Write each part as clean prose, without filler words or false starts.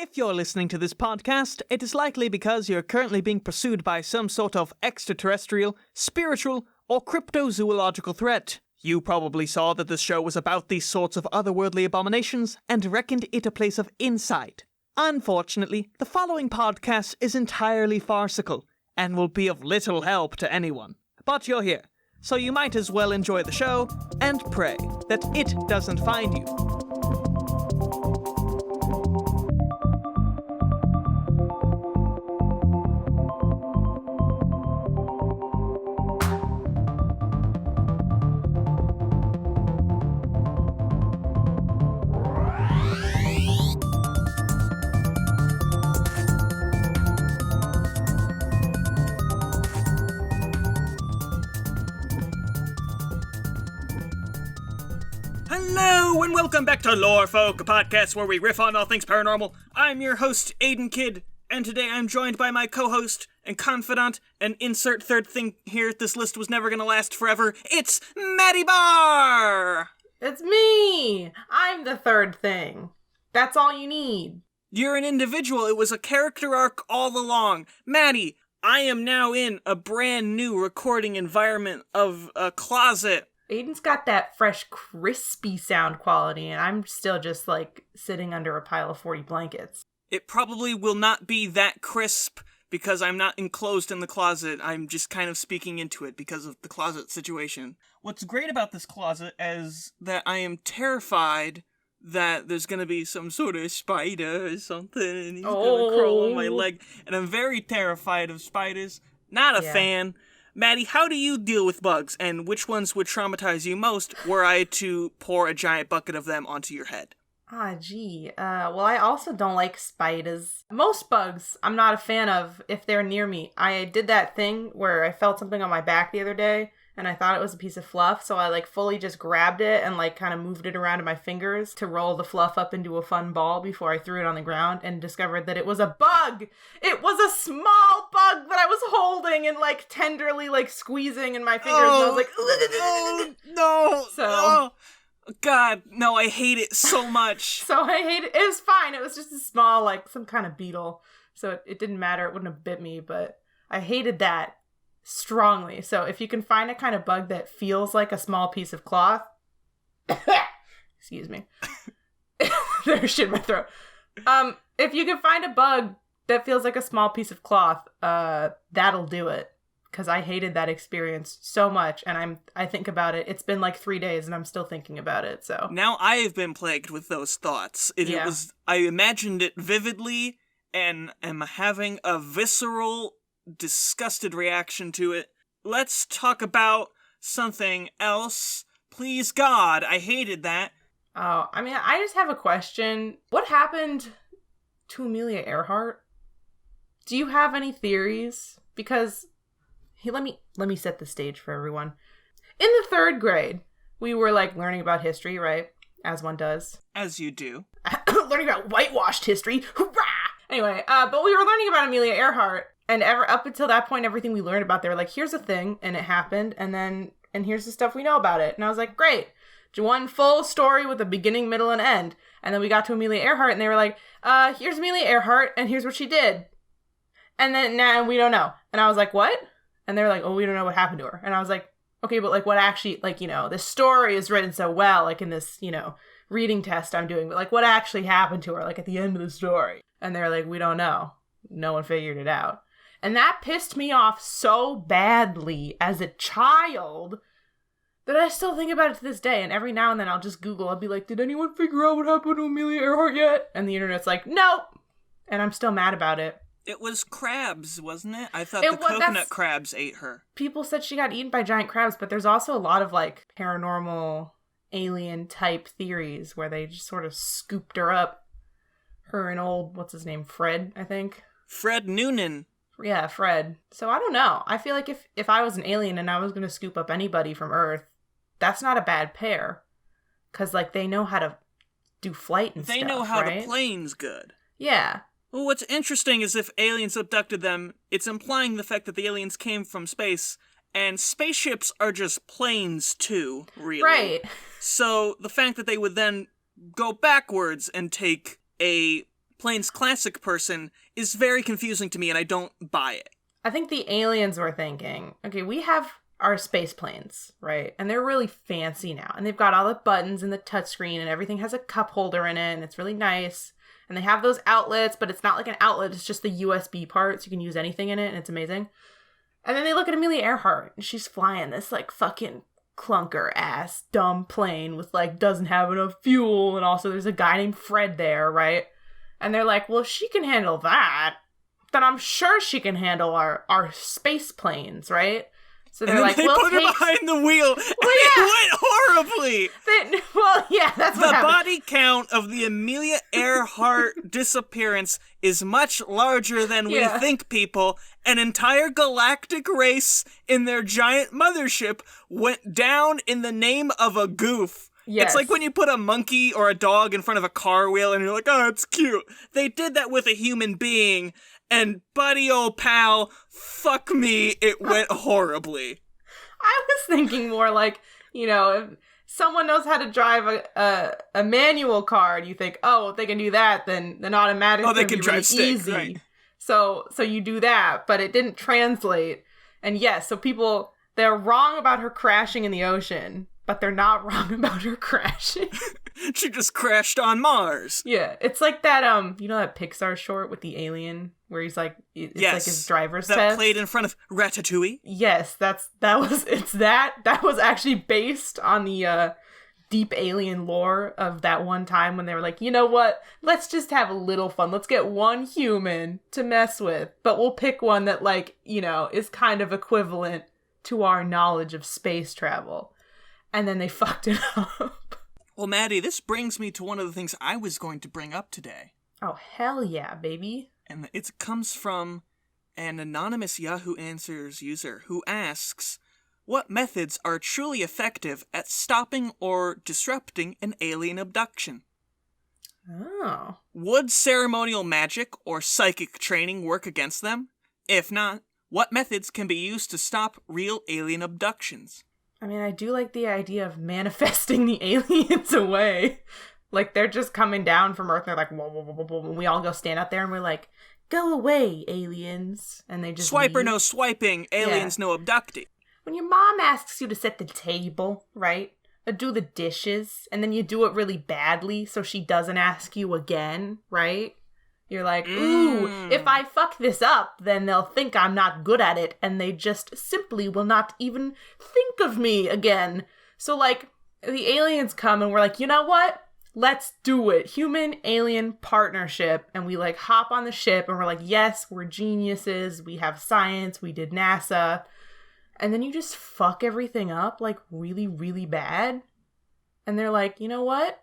If you're listening to this podcast, it is likely because you're currently being pursued by some sort of extraterrestrial, spiritual, or cryptozoological threat. You probably saw that this show was about these sorts of otherworldly abominations and reckoned it a place of insight. Unfortunately, the following podcast is entirely farcical and will be of little help to anyone. But you're here, so you might as well enjoy the show and pray that it doesn't find you. Hello, and welcome back to Lore Folk, a podcast where we riff on all things paranormal. I'm your host, Aidan Kidd, and today I'm joined by my co-host and confidant, and insert third thing here, this list was never gonna last forever, it's Maddie Barr! It's me! I'm the third thing. That's all you need. You're an individual, it was a character arc all along. Maddie, I am now in a brand new recording environment of a closet. Aiden's got that fresh, crispy sound quality, and I'm still just, sitting under a pile of 40 blankets. It probably will not be that crisp because I'm not enclosed in the closet. I'm just kind of speaking into it because of the closet situation. What's great about this closet is that I am terrified that there's going to be some sort of spider or something, and he's going to crawl on my leg. And I'm very terrified of spiders. Not a fan. Maddie, how do you deal with bugs, and which ones would traumatize you most were I to pour a giant bucket of them onto your head? Well, I also don't like spiders. Most bugs I'm not a fan of if they're near me. I did that thing where I felt something on my back the other day, and I thought it was a piece of fluff, so I fully just grabbed it and kind of moved it around in my fingers to roll the fluff up into a fun ball before I threw it on the ground and discovered that it was a bug! It was a small bug that I was holding and tenderly squeezing in my fingers, and I was like, no! So... Oh, God, no, I hate it so much. So I hate it. It was fine. It was just a small, some kind of beetle. So it didn't matter. It wouldn't have bit me, but I hated that strongly. So if you can find a kind of bug that feels like a small piece of cloth, excuse me, there's shit in my throat. If you can find a bug that feels like a small piece of cloth, that'll do it. Because I hated that experience so much, and I think about it. It's been 3 days, and I'm still thinking about it. So now I have been plagued with those thoughts. I imagined it vividly, and am having a visceral, disgusted reaction to it. Let's talk about something else. Please God, I hated that. Oh, I just have a question. What happened to Amelia Earhart? Do you have any theories? Because let me set the stage for everyone. In the 3rd grade, we were learning about history, right? As one does. As you do. Learning about whitewashed history. Hoorah! Anyway, but we were learning about Amelia Earhart. And up until that point, everything we learned about, they were here's a thing, and it happened, and here's the stuff we know about it. And I was like, great. One full story with a beginning, middle, and end. And then we got to Amelia Earhart, and they were like, here's Amelia Earhart, and here's what she did. And then, now we don't know. And I was like, what? And they were like, oh, we don't know what happened to her. And I was like, okay, but what actually, this story is written so well, in this, reading test I'm doing, but what actually happened to her, at the end of the story? And they're like, we don't know. No one figured it out. And that pissed me off so badly as a child that I still think about it to this day. And every now and then I'll just Google, I'll be like, did anyone figure out what happened to Amelia Earhart yet? And the internet's like, nope. And I'm still mad about it. It was crabs, wasn't it? I thought the coconut crabs ate her. People said she got eaten by giant crabs, but there's also a lot of paranormal alien type theories where they just sort of scooped her up. Her and old, what's his name? Fred, I think. Fred Noonan. Yeah, Fred. So I don't know. I feel like if I was an alien and I was going to scoop up anybody from Earth, that's not a bad pair. Because, they know how to do flight and stuff, They know how right? to plane's good. Yeah. Well, what's interesting is if aliens abducted them, it's implying the fact that the aliens came from space, and spaceships are just planes too, really. Right. So the fact that they would then go backwards and take a Plains classic person is very confusing to me, and I don't buy it. I think the aliens were thinking, okay, we have our space planes, right? And they're really fancy now. And they've got all the buttons and the touchscreen and everything has a cup holder in it and it's really nice. And they have those outlets, but it's not like an outlet. It's just the USB part, so you can use anything in it and it's amazing. And then they look at Amelia Earhart and she's flying this like fucking clunker ass dumb plane with like doesn't have enough fuel. And also there's a guy named Fred there, right? And they're like, well, if she can handle that, then I'm sure she can handle our space planes, right? So they're like, they put her behind the wheel, and it went horribly. That's what happened. The body count of the Amelia Earhart disappearance is much larger than we think, people. An entire galactic race in their giant mothership went down in the name of a goof. Yes. It's like when you put a monkey or a dog in front of a car wheel and you're like, oh, it's cute. They did that with a human being. And buddy, old pal, fuck me, it went horribly. I was thinking more like, if someone knows how to drive a manual car and you think, oh, if they can do that, then automatically they can drive really stick, easy. Right. So you do that, but it didn't translate. And yes, so people, they're wrong about her crashing in the ocean, but they're not wrong about her crashing. She just crashed on Mars. Yeah, it's like that, that Pixar short with the alien where he's like, it's like his driver's test. That played in front of Ratatouille. Yes, that was actually based on the deep alien lore of that one time when they were like, you know what? Let's just have a little fun. Let's get one human to mess with, but we'll pick one that is kind of equivalent to our knowledge of space travel. And then they fucked it up. Well, Maddie, this brings me to one of the things I was going to bring up today. Oh, hell yeah, baby. And it comes from an anonymous Yahoo Answers user who asks, what methods are truly effective at stopping or disrupting an alien abduction? Oh. Would ceremonial magic or psychic training work against them? If not, what methods can be used to stop real alien abductions? I mean, I do like the idea of manifesting the aliens away. Like, they're just coming down from Earth, and they're like, whoa, whoa, whoa, whoa, whoa. And we all go stand out there, and we're like, go away, aliens. And they just Swiper leave. no swiping, aliens no abducting. When your mom asks you to set the table, right? Or do the dishes, and then you do it really badly so she doesn't ask you again, right? You're like, ooh, if I fuck this up, then they'll think I'm not good at it, and they just simply will not even think of me again. So, like, the aliens come, and we're like, you know what? Let's do it. Human-alien partnership. And we, like, hop on the ship, and we're like, yes, we're geniuses. We have science. We did NASA. And then you just fuck everything up, like, really, really bad. And they're like, you know what?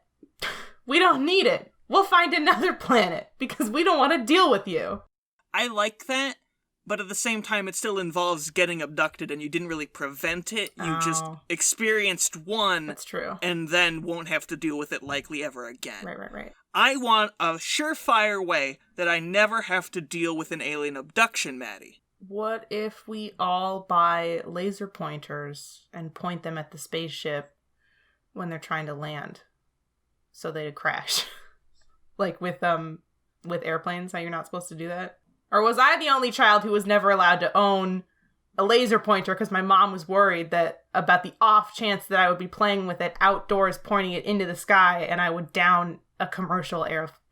We don't need it. We'll find another planet because we don't want to deal with you. I like that, but at the same time, it still involves getting abducted, and you didn't really prevent it. You just experienced one. That's true. And then won't have to deal with it likely ever again. Right. I want a surefire way that I never have to deal with an alien abduction, Maddie. What if we all buy laser pointers and point them at the spaceship when they're trying to land so they'd crash? Like with airplanes, how you're not supposed to do that? Or was I the only child who was never allowed to own a laser pointer because my mom was worried that about the off chance that I would be playing with it outdoors, pointing it into the sky, and I would down a commercial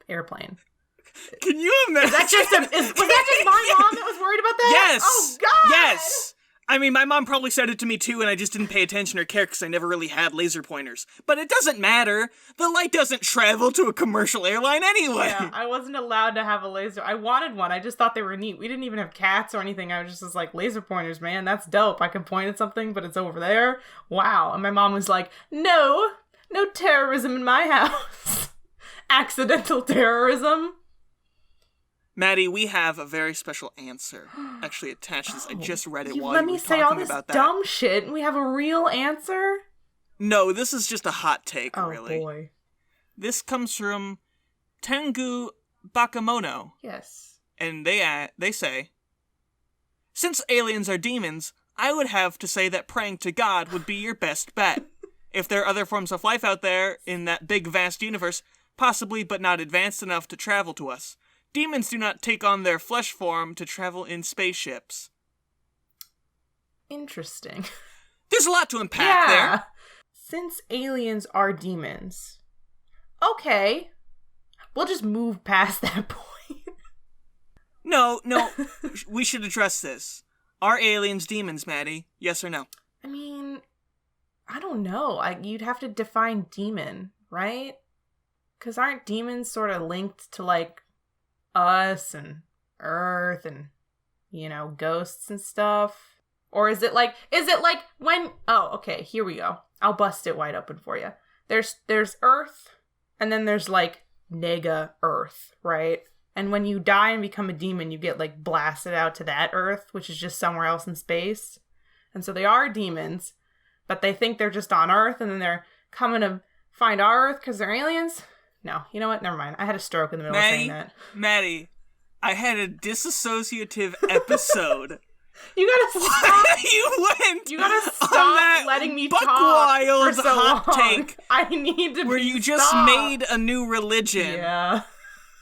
airplane? Can you imagine? Was that just my mom that was worried about that? Yes. Oh, God! Yes! I mean, my mom probably said it to me too, and I just didn't pay attention or care because I never really had laser pointers. But it doesn't matter. The light doesn't travel to a commercial airline anyway. Yeah, I wasn't allowed to have a laser. I wanted one. I just thought they were neat. We didn't even have cats or anything. I was just like, laser pointers, man, that's dope. I can point at something, but it's over there. Wow. And my mom was like, no terrorism in my house. Accidental terrorism. Maddie, we have a very special answer actually attached to this. I just read it while you were let me say all this dumb shit and we have a real answer? No, this is just a hot take, really. Oh, boy. This comes from Tengu Bakamono. Yes. And they say, since aliens are demons, I would have to say that praying to God would be your best bet. If there are other forms of life out there in that big, vast universe, possibly, but not advanced enough to travel to us. Demons do not take on their flesh form to travel in spaceships. Interesting. There's a lot to unpack there. Since aliens are demons. Okay. We'll just move past that point. No, we should address this. Are aliens demons, Maddie? Yes or no? I mean, I don't know. You'd have to define demon, right? Because aren't demons sort of linked to, like, us and Earth and, ghosts and stuff? Or is it like when... Oh, okay, here we go. I'll bust it wide open for you. There's Earth, and then there's, like, nega Earth, right? And when you die and become a demon, you get, like, blasted out to that Earth, which is just somewhere else in space. And so they are demons, but they think they're just on Earth, and then they're coming to find our Earth because they're aliens? No, you know what? Never mind. I had a stroke in the middle of saying that. Maddie, I had a disassociative episode. You gotta stop. You gotta stop letting me talk for so hot long. Take I need to where you just made a new religion. Yeah.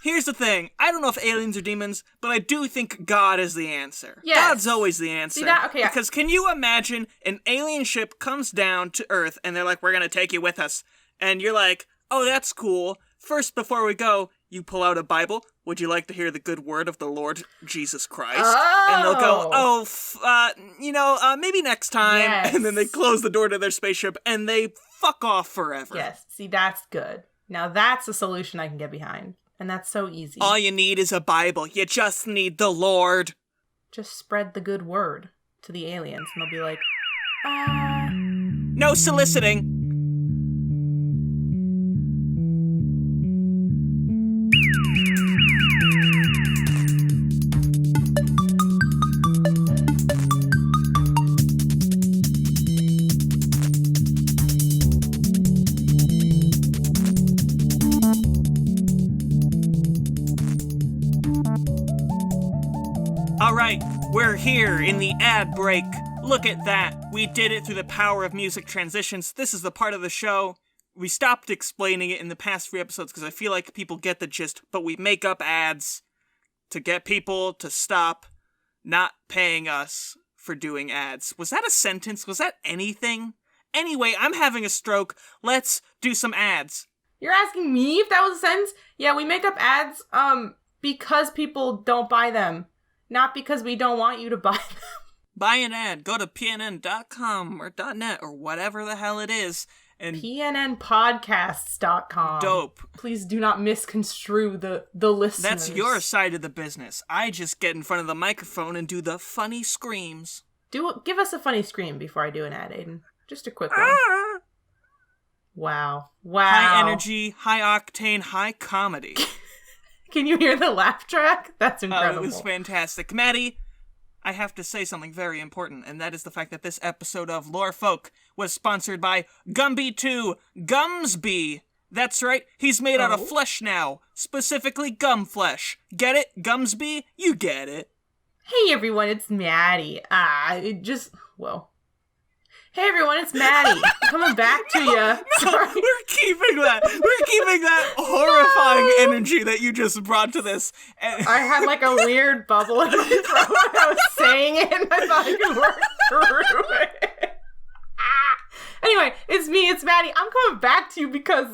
Here's the thing. I don't know if aliens are demons, but I do think God is the answer. Yes. God's always the answer. See that? Okay, yeah. Because can you imagine an alien ship comes down to Earth and they're like, we're going to take you with us. And you're like, oh, that's cool. First, before we go, you pull out a Bible. Would you like to hear the good word of the Lord Jesus Christ? Oh. And they'll go, maybe next time. Yes. And then they close the door to their spaceship and they fuck off forever. Yes. See, that's good. Now that's a solution I can get behind. And that's so easy. All you need is a Bible. You just need the Lord. Just spread the good word to the aliens, and they'll be like, No soliciting. Alright, we're here in the ad break. Look at that. We did it through the power of music transitions. This is the part of the show. We stopped explaining it in the past 3 episodes because I feel like people get the gist, but we make up ads to get people to stop not paying us for doing ads. Was that a sentence? Was that anything? Anyway, I'm having a stroke. Let's do some ads. You're asking me if that was a sentence? Yeah, we make up ads because people don't buy them. Not because we don't want you to buy them. Buy an ad. Go to pnn.com or .net or whatever the hell it is. And pnnpodcasts.com. Dope. Please do not misconstrue the listeners. That's your side of the business. I just get in front of the microphone and do the funny screams. Give us a funny scream before I do an ad, Aidan. Just a quick one. Wow. High energy, high octane, high comedy. Can you hear the laugh track? That's incredible. It was fantastic. Maddie, I have to say something very important, and that is the fact that this episode of Lore Folk was sponsored by Gumby2 Gumsby. That's right, he's made out of flesh now, specifically gum flesh. Get it? Gumsby? You get it. Hey everyone, it's Maddie. Hey everyone, it's Maddie. Coming back to you. No, we're keeping that. We're keeping that horrifying energy that you just brought to this. I had like a weird bubble in my throat when I was saying it, and I thought I could work through it. Anyway, it's me, it's Maddie. I'm coming back to you because,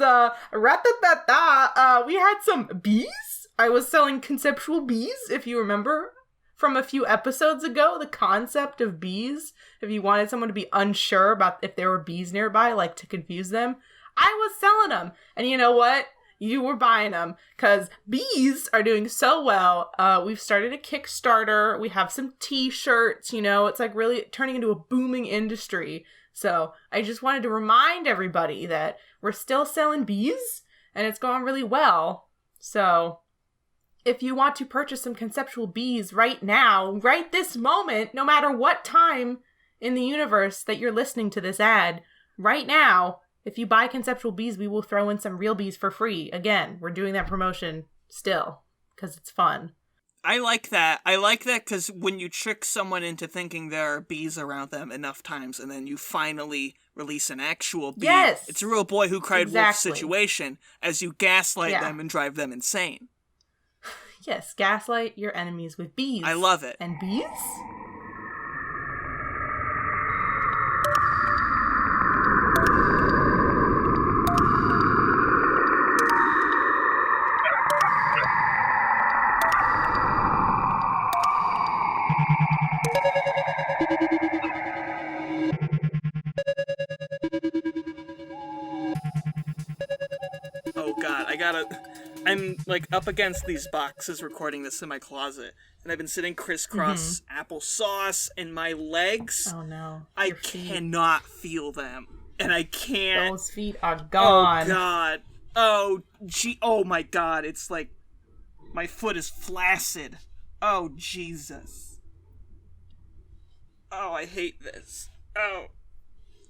we had some bees. I was selling conceptual bees, if you remember. From a few episodes ago, the concept of bees, if you wanted someone to be unsure about if there were bees nearby, like to confuse them, I was selling them. And you know what? You were buying them because bees are doing so well. We've started a Kickstarter. We have some t-shirts, it's like really turning into a booming industry. So I just wanted to remind everybody that we're still selling bees and it's going really well. So if you want to purchase some conceptual bees right now, right this moment, no matter what time in the universe that you're listening to this ad, right now, if you buy conceptual bees, we will throw in some real bees for free. Again, we're doing that promotion still because it's fun. I like that. I like that because when you trick someone into thinking there are bees around them enough times, and then you finally release an actual bee, Yes! it's a real boy who cried wolf Exactly. situation as you gaslight Yeah. them and drive them insane. Yes, gaslight your enemies with bees. I love it. And bees? Oh god, I'm like up against these boxes recording this in my closet, and I've been sitting crisscross applesauce, and my legs, Oh no. I Your feet. cannot feel them. And I can't. Those feet are gone. Oh god. Oh my god, it's like my foot is flaccid. Oh Jesus. Oh, I hate this. Oh.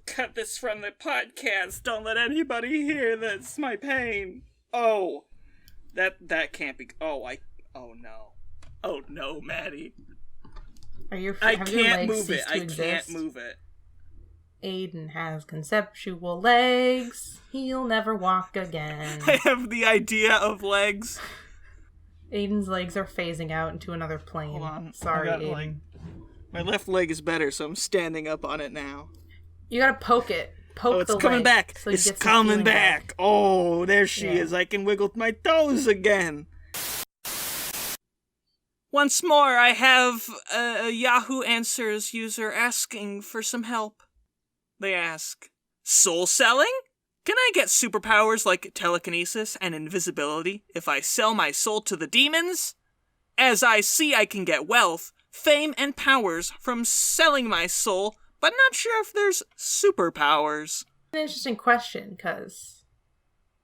Cut this from the podcast. Don't let anybody hear this. My pain. Oh. That can't be. Oh no. Oh no, Maddie. Are your I have your can't legs move it. ceased to I exist? can't move it. Aidan has conceptual legs. He'll never walk again. I have the idea of legs. Aidan's legs are phasing out into another plane. Hold on. Sorry, I got, Aidan. my left leg is better, so I'm standing up on it now. You gotta poke it. Poke Oh, it's the coming leg back. so you It's get some coming feeling back. Oh, there she Yeah. is. I can wiggle my toes again. Once more, I have a Yahoo Answers user asking for some help. They ask, soul selling? Can I get superpowers like telekinesis and invisibility if I sell my soul to the demons? As I see, I can get wealth, fame, and powers from selling my soul, but not sure if there's superpowers. An interesting question, because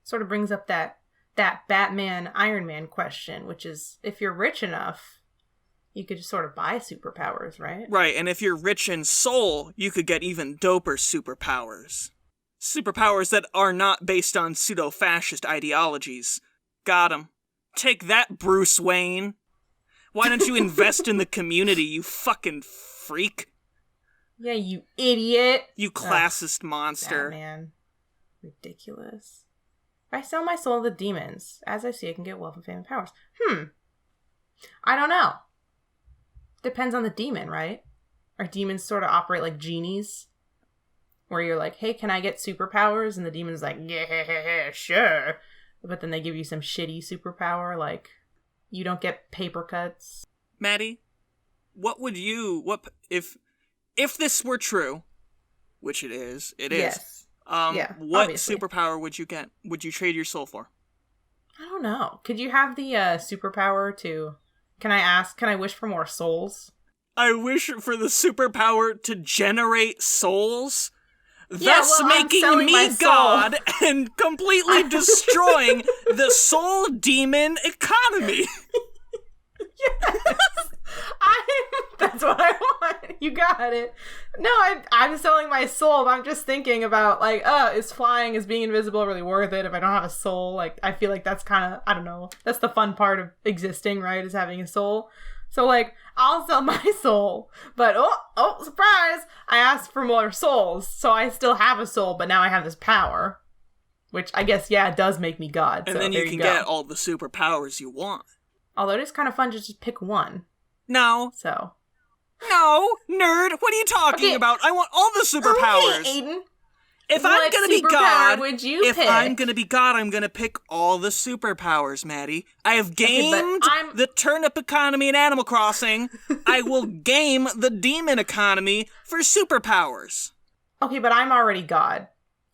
sort of brings up that Batman Iron Man question, which is if you're rich enough, you could just sort of buy superpowers, right? Right, and if you're rich in soul, you could get even doper superpowers. Superpowers that are not based on pseudo-fascist ideologies. Got 'em. Take that, Bruce Wayne. Why don't you invest in the community, you fucking freak? Yeah, you idiot. You classist monster. Batman. Ridiculous. If I sell my soul to the demons, as I see, I can get wealth and fame and powers. I don't know. Depends on the demon, right? Or demons sort of operate like genies? Where you're like, hey, can I get superpowers? And the demon's like, yeah, sure. But then they give you some shitty superpower, like you don't get paper cuts. Maddie, if this were true, which it is, Yes. Yeah, what obviously. superpower would you get? Would you trade your soul for? I don't know. Could you have the superpower to... Can I wish for more souls? I wish for the superpower to generate souls, Yeah, thus well, I'm making selling me my soul. God and completely destroying the soul demon economy. That's what I want. You got it. No, I'm selling my soul, but I'm just thinking about, like, is being invisible really worth it if I don't have a soul? Like, I feel like that's kind of, I don't know, that's the fun part of existing, right, is having a soul. So, like, I'll sell my soul, but, oh, surprise, I asked for more souls, so I still have a soul, but now I have this power, which I guess, yeah, it does make me God. And so then there you can go. get all the superpowers you want. Although it is kind of fun to just pick one, No, so... nerd, what are you talking Okay. about? I want all the superpowers. Okay, Aidan. If I'm What gonna be superpower God, would you if pick? I'm gonna be God, I'm gonna pick all the superpowers, Maddie. I have gamed I'm- the turnip economy in Animal Crossing. I will game the demon economy for superpowers. Okay, but I'm already God.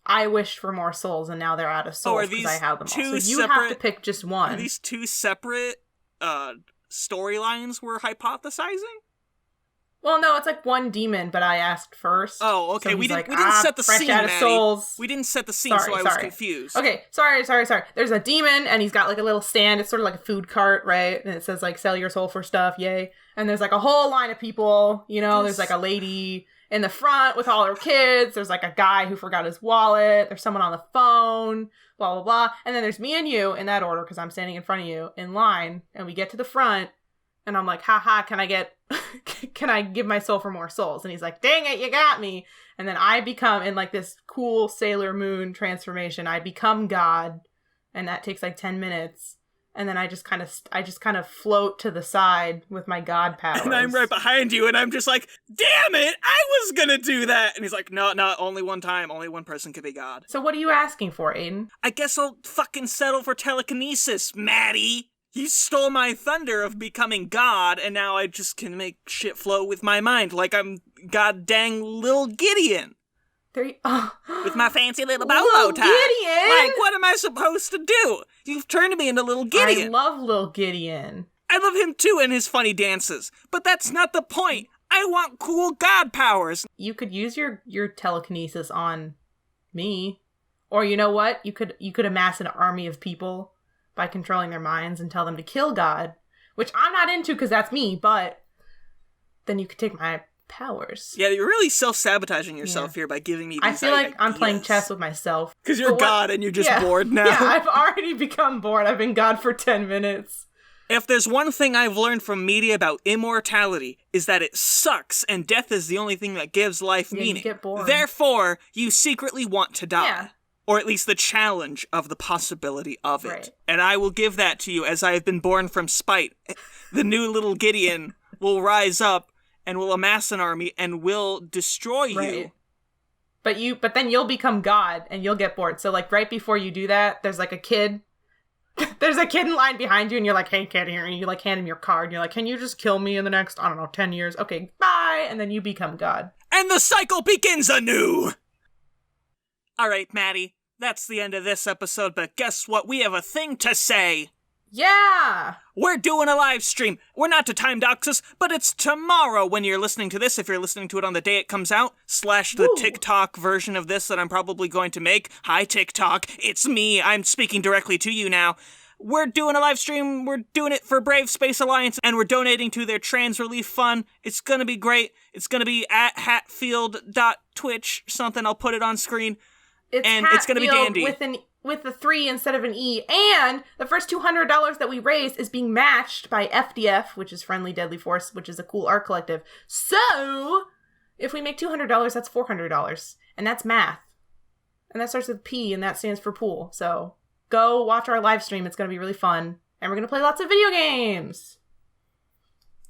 I wished for more souls, and now they're out of souls are because these I have them all. two So you have to separate- pick just Are one. these two separate storylines we're hypothesizing? Well, no, it's like one demon, but I asked first. Oh, okay. So we he's didn't like, set the fresh scene, out of Maddie. souls. We didn't set the scene, so I was confused. Okay, sorry. There's a demon, and he's got like a little stand. It's sort of like a food cart, right? And it says like, sell your soul for stuff, yay. And there's like a whole line of people, you know, there's like a lady in the front with all her kids. There's like a guy who forgot his wallet. There's someone on the phone, blah, blah, blah. And then there's me and you in that order, because I'm standing in front of you in line, and we get to the front, And I'm like, haha, can I give my soul for more souls? And he's like, dang it, you got me. And then I become, in like this cool Sailor Moon transformation, I become God. And that takes like 10 minutes. And then I just kind of float to the side with my God powers. And I'm right behind you, and I'm just like, damn it, I was gonna do that. And he's like, no, only one time, only one person can be God. So what are you asking for, Aidan? I guess I'll fucking settle for telekinesis, Maddie. You stole my thunder of becoming God, and now I just can make shit flow with my mind, like I'm god dang Lil Gideon. With my fancy little bolo tie. Gideon! Like, what am I supposed to do? You've turned me into Little Gideon. I love Lil Gideon. I love him too and his funny dances. But that's not the point. I want cool god powers. You could use your telekinesis on me. Or you know what? You could amass an army of people by controlling their minds and tell them to kill God. Which I'm not into because that's me, but then you could take my powers. Yeah, you're really self-sabotaging yourself here by giving me these I feel like ideas. I'm playing chess with myself. Because you're God and you're just bored now. Yeah, I've already become bored. I've been God for 10 minutes. If there's one thing I've learned from media about immortality, is that it sucks and death is the only thing that gives life meaning. You get bored. Therefore, you secretly want to die. Yeah. Or at least the challenge of the possibility of it. Right. And I will give that to you as I have been born from spite. The new Little Gideon will rise up and will amass an army and will destroy you. But then you'll become God and you'll get bored. So like right before you do that, there's like a kid. There's a kid in line behind you and you're like, hey kid, here, and you like hand him your card and you're like, can you just kill me in the next, 10 years? Okay, bye. And then you become God. And the cycle begins anew. All right, Maddie, that's the end of this episode, but guess what? We have a thing to say. Yeah! We're doing a live stream. We're not to time dox us, but it's tomorrow when you're listening to this, if you're listening to it on the day it comes out, / the TikTok version of this that I'm probably going to make. Hi, TikTok. It's me. I'm speaking directly to you now. We're doing a live stream. We're doing it for Brave Space Alliance, and we're donating to their trans relief fund. It's gonna be great. It's gonna be at hatfield.twitch, something. I'll put it on screen. It's gonna be dandy. With the 3 instead of an E, and the first $200 that we raise is being matched by FDF, which is Friendly Deadly Force, which is a cool art collective. So, if we make $200, that's $400, and that's math. And that starts with P, and that stands for pool. So, go watch our live stream. It's going to be really fun, and we're going to play lots of video games.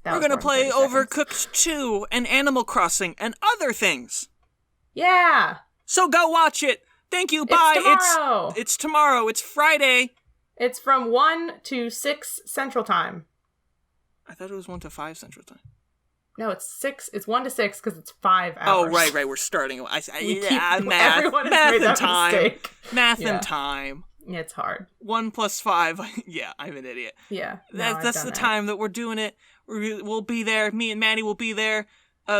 We're going to play Overcooked 2 and Animal Crossing and other things. Yeah. So go watch it. Thank you, bye. It's tomorrow. It's Friday. It's from 1 to 6 Central Time. I thought it was 1 to 5 Central Time. No, it's 6. It's 1 to 6 because it's 5 hours. Oh, right. We're starting. Math and time. Math and time. Yeah, it's hard. 1 plus 5. Yeah, I'm an idiot. Yeah. That's the time that we're doing it. We'll be there. Me and Maddie will be there.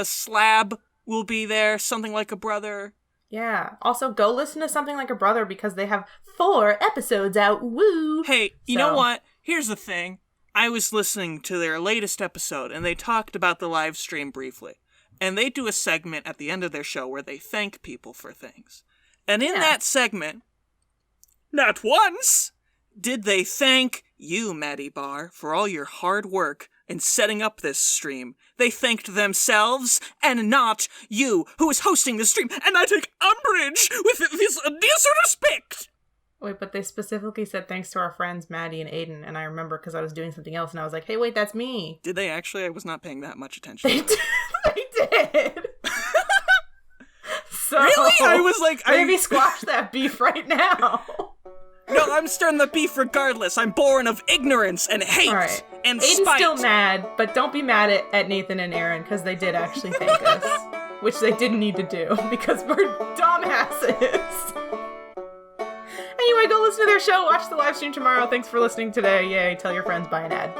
Slab will be there. Something Like a Brother. Yeah. Also, go listen to Something Like a Brother because they have 4 episodes out. Woo! Hey, you know what? Here's the thing. I was listening to their latest episode, and they talked about the live stream briefly. And they do a segment at the end of their show where they thank people for things. And in that segment, not once did they thank you, Maddie Barr, for all your hard work in setting up this stream. They thanked themselves and not you, who is hosting the stream, and I take umbrage with this disrespect. Wait, but they specifically said thanks to our friends Maddie and Aidan, and I remember because I was doing something else, and I was like, hey, wait, that's me. Did they actually? I was not paying that much attention. They did. So, really? I was like... Maybe squash that beef right now. No, I'm stirring the beef regardless. I'm born of ignorance and hate and Aidan's spite. Still mad, but don't be mad at Nathan and Aaron because they did actually thank us, which they didn't need to do because we're dumbasses. Anyway, go listen to their show. Watch the live stream tomorrow. Thanks for listening today. Yay! Tell your friends. Bye, an ad.